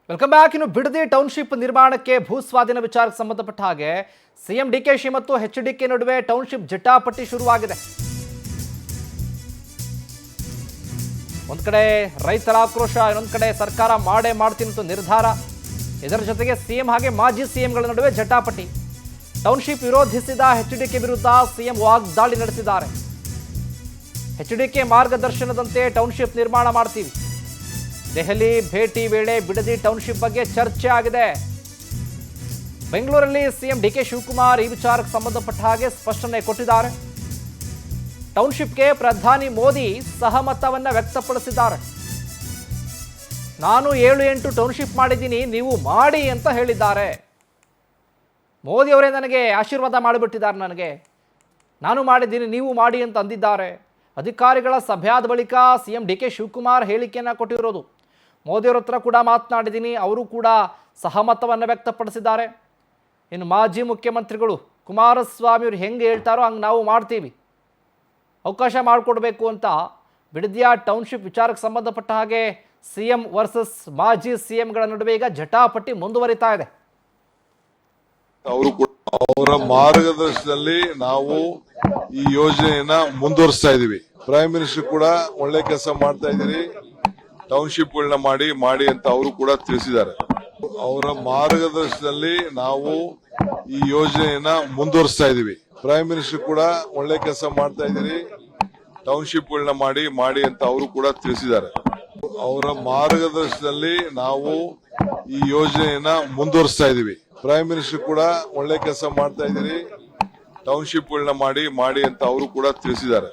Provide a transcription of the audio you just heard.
Welcome back. ಇನ್ನು Bidadi township ನಿರ್ಮಾಣಕ್ಕೆ ಭೂಸ್ವಾಧೀನ ವಿಚಾರಕ್ಕೆ ಸಂಬಂಧಪಟ್ಟ ಹಾಗೆ ಸಿಎಂ ಡಿಕೆಶಿ ಮತ್ತು ಎಚ್ಡಿಕೆ ನಡುವೆ ಟೌನ್ಶಿಪ್ ಜಟಾಪಟಿ ಶುರುವಾಗಿದೆ. ಒಂದ್ ಕಡೆ ರೈತರ ಆಕ್ರೋಶ, ಇನ್ನೊಂದು ಕಡೆ ಸರ್ಕಾರ ಮಾಡೇ ಮಾಡ್ತೀನಿ ಅಂತ ನಿರ್ಧಾರ. ಇದರ ಜೊತೆಗೆ ಸಿಎಂ ಹಾಗೆ ಮಾಜಿ ಸಿಎಂಗಳ ನಡುವೆ ಜಟಾಪಟಿ. ಟೌನ್ಶಿಪ್ ವಿರೋಧಿಸಿದ ಎಚ್ಡಿಕೆ ವಿರುದ್ಧ ಸಿಎಂ ವಾಗ್ದಾಳಿ ನಡೆಸಿದ್ದಾರೆ. ಎಚ್ಡಿಕೆ ಮಾರ್ಗದರ್ಶನದಂತೆ ಟೌನ್ಶಿಪ್ ನಿರ್ಮಾಣ ಮಾಡ್ತೀವಿ. ದೆಹಲಿ ಭೇಟಿ ವೇಳೆ ಬಿಡದಿ ಟೌನ್ಶಿಪ್ ಬಗ್ಗೆ ಚರ್ಚೆ ಆಗಿದೆ. ಬೆಂಗಳೂರಲ್ಲಿ ಸಿಎಂ ಡಿಕೆ ಶಿವಕುಮಾರ್ ಈ ವಿಚಾರಕ್ಕೆ ಸಂಬಂಧಪಟ್ಟ ಹಾಗೆ ಸ್ಪಷ್ಟನೆ ಕೊಟ್ಟಿದ್ದಾರೆ. ಟೌನ್ಶಿಪ್ಗೆ ಪ್ರಧಾನಿ ಮೋದಿ ಸಹಮತವನ್ನ ವ್ಯಕ್ತಪಡಿಸಿದ್ದಾರೆ. ನಾನು 7-8 ಟೌನ್ಶಿಪ್ ಮಾಡಿದ್ದೀನಿ, ನೀವು ಮಾಡಿ ಅಂತ ಹೇಳಿದ್ದಾರೆ. ಮೋದಿ ಅವರೇ ನನಗೆ ಆಶೀರ್ವಾದ ಮಾಡಿಬಿಟ್ಟಿದ್ದಾರೆ. ನಾನು ಮಾಡಿದ್ದೀನಿ, ನೀವು ಮಾಡಿ ಅಂತ ಅಂದಿದ್ದಾರೆ. ಅಧಿಕಾರಿಗಳ ಸಭೆಯಾದ ಬಳಿಕ ಸಿಎಂ ಡಿಕೆ ಶಿವಕುಮಾರ್ ಹೇಳಿಕೆಯನ್ನು ಕೊಟ್ಟಿರೋದು. ಮೋದಿಯವರ ಹತ್ರ ಕೂಡ ಮಾತನಾಡಿದ್ದೀನಿ, ಅವರು ಕೂಡ ಸಹಮತವನ್ನು ವ್ಯಕ್ತಪಡಿಸಿದ್ದಾರೆ. ಇನ್ನು ಮಾಜಿ ಮುಖ್ಯಮಂತ್ರಿಗಳು ಕುಮಾರಸ್ವಾಮಿ ಅವರು ಹೆಂಗೆ ಹೇಳ್ತಾರೋ ಹಂಗೆ ನಾವು ಮಾಡ್ತೀವಿ, ಅವಕಾಶ ಮಾಡಿಕೊಡ್ಬೇಕು ಅಂತ ಬಿಡದಿಯ ಟೌನ್ಶಿಪ್ ವಿಚಾರಕ್ಕೆ ಸಂಬಂಧಪಟ್ಟ ಹಾಗೆ ಸಿಎಂ ವರ್ಸಸ್ ಮಾಜಿ ಸಿಎಂಗಳ ನಡುವೆ ಈಗ ಜಟಾಪಟಿ ಮುಂದುವರಿತಾ ಇದೆ. ಅವರು ಕೂಡ ಅವರ ಮಾರ್ಗದರ್ಶನದಲ್ಲಿ ನಾವು ಈ ಯೋಜನೆಯನ್ನ ಮುಂದುವರಿಸ್ತಾ ಇದೀವಿ. ಪ್ರೈಮ್ ಮಿನಿಸ್ಟರ್ ಕೂಡ ಒಳ್ಳೆ ಕೆಲಸ ಮಾಡ್ತಾ ಇದ್ದೀರಿ, ಟೌನ್ಶಿಪ್ ಗಳನ್ನ ಮಾಡಿ ಅಂತ ಅವರು ಕೂಡ ತಿಳಿಸಿದ್ದಾರೆ. ಅವರ ಮಾರ್ಗದರ್ಶನದಲ್ಲಿ ನಾವು ಈ ಯೋಜನೆಯನ್ನ ಮುಂದುವರಿಸ್ತಾ ಇದೀವಿ. ಪ್ರೈಮ್ ಮಿನಿಸ್ಟರ್ ಕೂಡ ಒಳ್ಳೆ ಕೆಲಸ ಮಾಡ್ತಾ ಇದ್ದೀರಿ, ಟೌನ್ಶಿಪ್ ಗಳನ್ನ ಮಾಡಿ ಅಂತ ಅವರು ಕೂಡ ತಿಳಿಸಿದ್ದಾರೆ. ಅವರ ಮಾರ್ಗದರ್ಶನದಲ್ಲಿ ನಾವು ಈ ಯೋಜನೆಯನ್ನ ಮುಂದುವರಿಸ್ತಾ ಇದೀವಿ. ಪ್ರೈಮ್ ಮಿನಿಸ್ಟರ್ ಕೂಡ ಒಳ್ಳೆ ಕೆಲಸ ಮಾಡ್ತಾ ಇದ್ದೀರಿ, ಟೌನ್ಶಿಪ್ ಗಳನ್ನ ಮಾಡಿ ಅಂತ ಅವರು ಕೂಡ ತಿಳಿಸಿದ್ದಾರೆ.